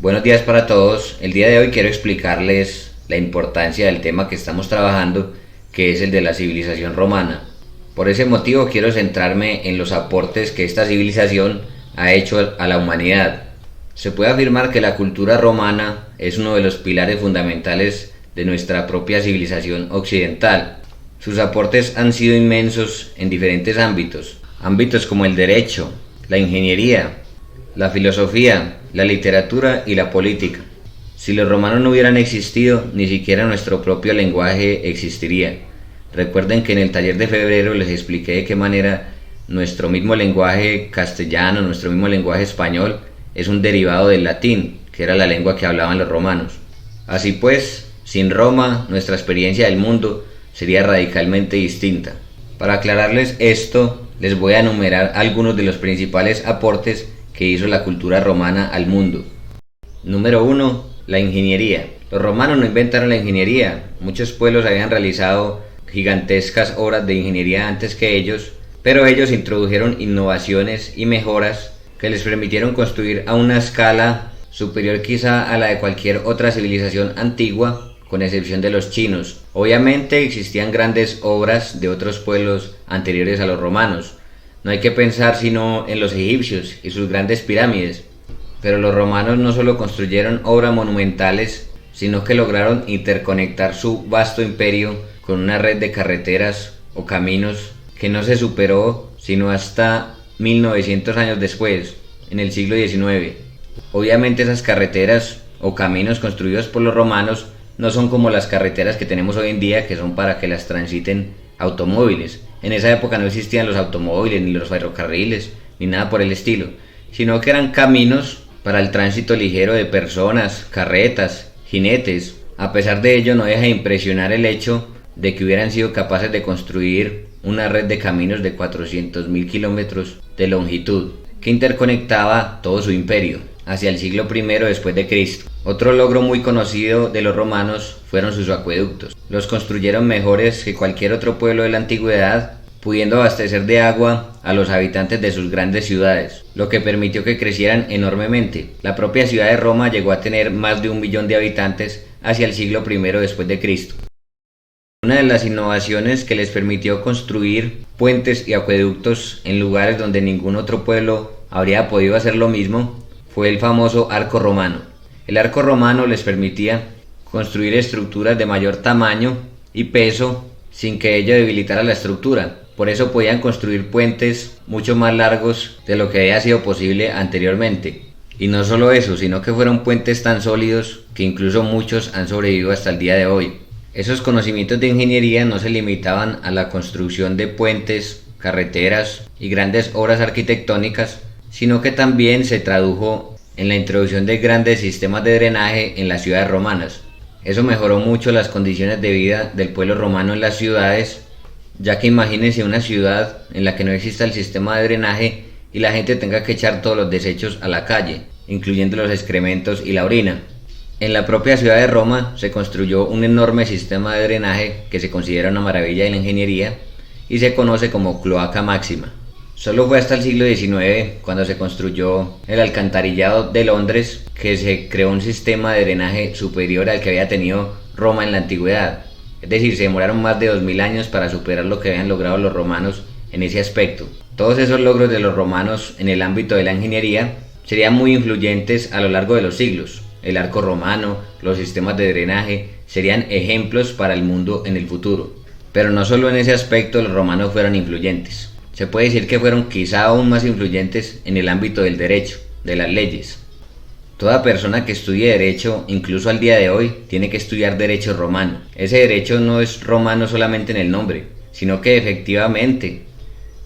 Buenos días para todos. El día de hoy quiero explicarles la importancia del tema que estamos trabajando, que es el de la civilización romana. Por ese motivo quiero centrarme en los aportes que esta civilización ha hecho a la humanidad. Se puede afirmar que la cultura romana es uno de los pilares fundamentales de nuestra propia civilización occidental. Sus aportes han sido inmensos en diferentes ámbitos como el derecho, la ingeniería, la filosofía, la literatura y la política. Si los romanos no hubieran existido, ni siquiera nuestro propio lenguaje existiría. Recuerden que en el taller de febrero les expliqué de qué manera nuestro mismo lenguaje castellano, nuestro mismo lenguaje español, es un derivado del latín, que era la lengua que hablaban los romanos. Así pues, sin Roma, nuestra experiencia del mundo sería radicalmente distinta. Para aclararles esto, les voy a enumerar algunos de los principales aportes que hizo la cultura romana al mundo. Número 1. La ingeniería. Los romanos no inventaron la ingeniería. Muchos pueblos habían realizado gigantescas obras de ingeniería antes que ellos, pero ellos introdujeron innovaciones y mejoras que les permitieron construir a una escala superior quizá a la de cualquier otra civilización antigua, con excepción de los chinos. Obviamente existían grandes obras de otros pueblos anteriores a los romanos. No hay que pensar sino en los egipcios y sus grandes pirámides. Pero los romanos no solo construyeron obras monumentales, sino que lograron interconectar su vasto imperio con una red de carreteras o caminos que no se superó sino hasta 1900 años después, en el siglo XIX. Obviamente esas carreteras o caminos construidos por los romanos no son como las carreteras que tenemos hoy en día, que son para que las transiten automóviles. En esa época no existían los automóviles, ni los ferrocarriles, ni nada por el estilo, sino que eran caminos para el tránsito ligero de personas, carretas, jinetes. A pesar de ello, no deja de impresionar el hecho de que hubieran sido capaces de construir una red de caminos de 400.000 kilómetros de longitud, que interconectaba todo su imperio, hacia el siglo I después de Cristo. Otro logro muy conocido de los romanos fueron sus acueductos. Los construyeron mejores que cualquier otro pueblo de la antigüedad, pudiendo abastecer de agua a los habitantes de sus grandes ciudades, lo que permitió que crecieran enormemente. La propia ciudad de Roma llegó a tener más de 1 millón de habitantes hacia el siglo I después de Cristo. Una de las innovaciones que les permitió construir puentes y acueductos en lugares donde ningún otro pueblo habría podido hacer lo mismo fue el famoso arco romano. El arco romano les permitía construir estructuras de mayor tamaño y peso sin que ello debilitara la estructura. Por eso podían construir puentes mucho más largos de lo que había sido posible anteriormente. Y no solo eso, sino que fueron puentes tan sólidos que incluso muchos han sobrevivido hasta el día de hoy. Esos conocimientos de ingeniería no se limitaban a la construcción de puentes, carreteras y grandes obras arquitectónicas, sino que también se tradujo en la introducción de grandes sistemas de drenaje en las ciudades romanas. Eso mejoró mucho las condiciones de vida del pueblo romano en las ciudades, ya que imagínense una ciudad en la que no exista el sistema de drenaje y la gente tenga que echar todos los desechos a la calle, incluyendo los excrementos y la orina. En la propia ciudad de Roma se construyó un enorme sistema de drenaje que se considera una maravilla de la ingeniería y se conoce como cloaca máxima. Solo fue hasta el siglo XIX, cuando se construyó el alcantarillado de Londres, que se creó un sistema de drenaje superior al que había tenido Roma en la antigüedad. Es decir, se demoraron más de 2000 años para superar lo que habían logrado los romanos en ese aspecto. Todos esos logros de los romanos en el ámbito de la ingeniería serían muy influyentes a lo largo de los siglos. El arco romano, los sistemas de drenaje, serían ejemplos para el mundo en el futuro. Pero no solo en ese aspecto los romanos fueron influyentes. Se puede decir que fueron quizá aún más influyentes en el ámbito del derecho, de las leyes. Toda persona que estudie derecho, incluso al día de hoy, tiene que estudiar derecho romano. Ese derecho no es romano solamente en el nombre, sino que efectivamente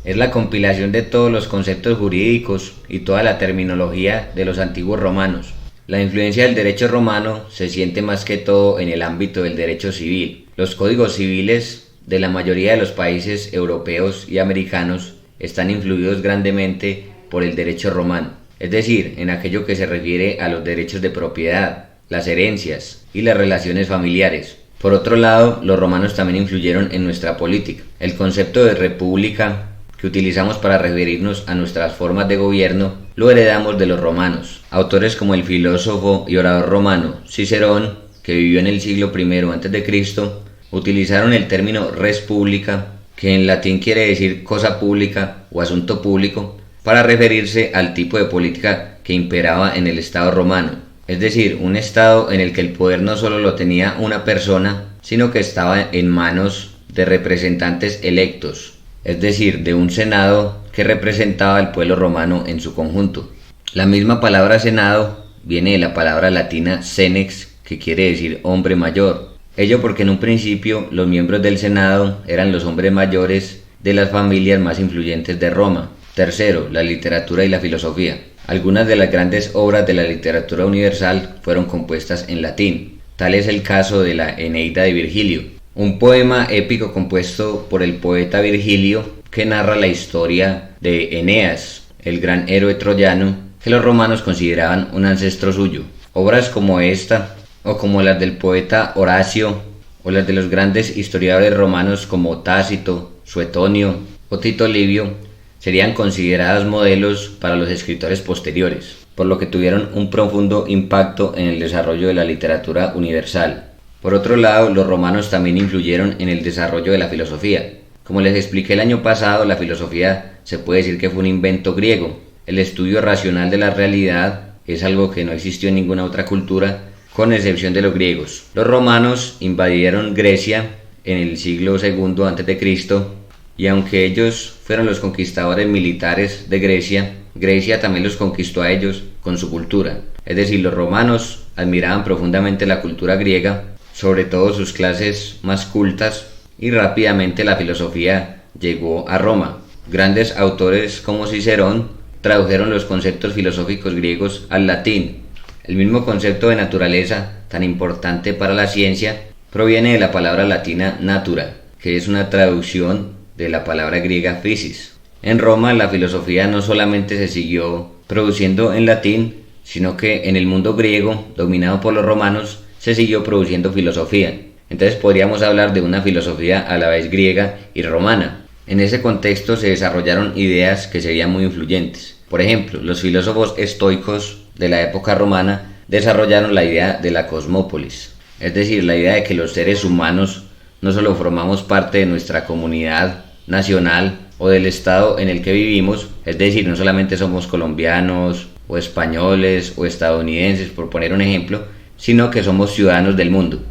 es la compilación de todos los conceptos jurídicos y toda la terminología de los antiguos romanos. La influencia del derecho romano se siente más que todo en el ámbito del derecho civil. Los códigos civiles de la mayoría de los países europeos y americanos están influidos grandemente por el derecho romano, es decir, en aquello que se refiere a los derechos de propiedad, las herencias y las relaciones familiares. Por otro lado, los romanos también influyeron en nuestra política. El concepto de república que utilizamos para referirnos a nuestras formas de gobierno lo heredamos de los romanos. Autores como el filósofo y orador romano Cicerón, que vivió en el siglo I a.C., utilizaron el término res publica, que en latín quiere decir cosa pública o asunto público, para referirse al tipo de política que imperaba en el Estado romano, es decir, un Estado en el que el poder no solo lo tenía una persona, sino que estaba en manos de representantes electos, es decir, de un senado que representaba al pueblo romano en su conjunto. La misma palabra senado viene de la palabra latina senex, que quiere decir hombre mayor. Ello porque en un principio los miembros del senado eran los hombres mayores de las familias más influyentes de Roma. Tercero, la literatura y la filosofía. Algunas de las grandes obras de la literatura universal fueron compuestas en latín. Tal es el caso de la Eneida de Virgilio, un poema épico compuesto por el poeta Virgilio que narra la historia de Eneas, el gran héroe troyano que los romanos consideraban un ancestro suyo. Obras como esta, o como las del poeta Horacio, o las de los grandes historiadores romanos como Tácito, Suetonio o Tito Livio, serían consideradas modelos para los escritores posteriores, por lo que tuvieron un profundo impacto en el desarrollo de la literatura universal. Por otro lado, los romanos también influyeron en el desarrollo de la filosofía. Como les expliqué el año pasado, la filosofía se puede decir que fue un invento griego. El estudio racional de la realidad es algo que no existió en ninguna otra cultura, con excepción de los griegos. Los romanos invadieron Grecia en el siglo II a.C., y aunque ellos fueron los conquistadores militares de Grecia, Grecia también los conquistó a ellos con su cultura. Es decir, los romanos admiraban profundamente la cultura griega, sobre todo sus clases más cultas, y rápidamente la filosofía llegó a Roma. Grandes autores como Cicerón tradujeron los conceptos filosóficos griegos al latín. El mismo concepto de naturaleza, tan importante para la ciencia, proviene de la palabra latina natura, que es una traducción de la palabra griega physis. En Roma la filosofía no solamente se siguió produciendo en latín, sino que en el mundo griego, dominado por los romanos, se siguió produciendo filosofía. Entonces podríamos hablar de una filosofía a la vez griega y romana. En ese contexto se desarrollaron ideas que serían muy influyentes. Por ejemplo, los filósofos estoicos de la época romana desarrollaron la idea de la cosmópolis, es decir, la idea de que los seres humanos no solo formamos parte de nuestra comunidad nacional o del estado en el que vivimos, es decir, no solamente somos colombianos o españoles o estadounidenses, por poner un ejemplo, sino que somos ciudadanos del mundo,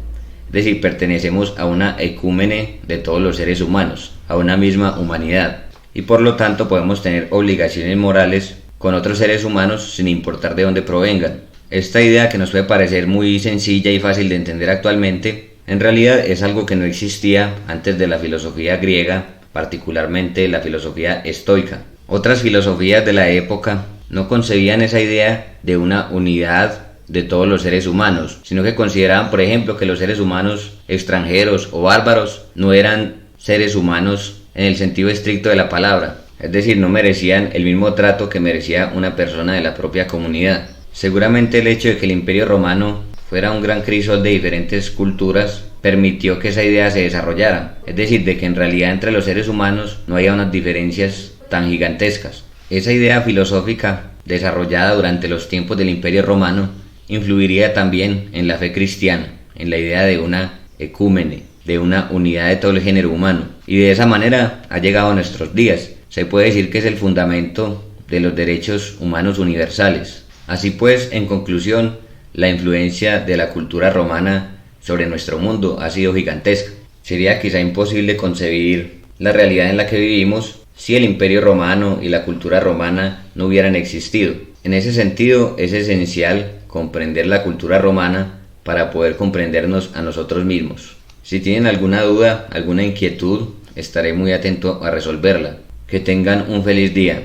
es decir, pertenecemos a una ecúmene de todos los seres humanos, a una misma humanidad, y por lo tanto podemos tener obligaciones morales con otros seres humanos sin importar de dónde provengan. Esta idea, que nos puede parecer muy sencilla y fácil de entender actualmente, en realidad es algo que no existía antes de la filosofía griega, particularmente la filosofía estoica. Otras filosofías de la época no concebían esa idea de una unidad de todos los seres humanos, sino que consideraban, por ejemplo, que los seres humanos extranjeros o bárbaros no eran seres humanos en el sentido estricto de la palabra, es decir, no merecían el mismo trato que merecía una persona de la propia comunidad. Seguramente el hecho de que el Imperio Romano fuera un gran crisol de diferentes culturas permitió que esa idea se desarrollara, es decir, de que en realidad entre los seres humanos no había unas diferencias tan gigantescas. Esa idea filosófica, desarrollada durante los tiempos del Imperio Romano, influiría también en la fe cristiana, en la idea de una ecúmene, de una unidad de todo el género humano, y de esa manera ha llegado a nuestros días. Se puede decir que es el fundamento de los derechos humanos universales. Así pues, en conclusión, la influencia de la cultura romana sobre nuestro mundo ha sido gigantesca. Sería quizá imposible concebir la realidad en la que vivimos si el Imperio Romano y la cultura romana no hubieran existido. En ese sentido, es esencial comprender la cultura romana para poder comprendernos a nosotros mismos. Si tienen alguna duda, alguna inquietud, estaré muy atento a resolverla. Que tengan un feliz día.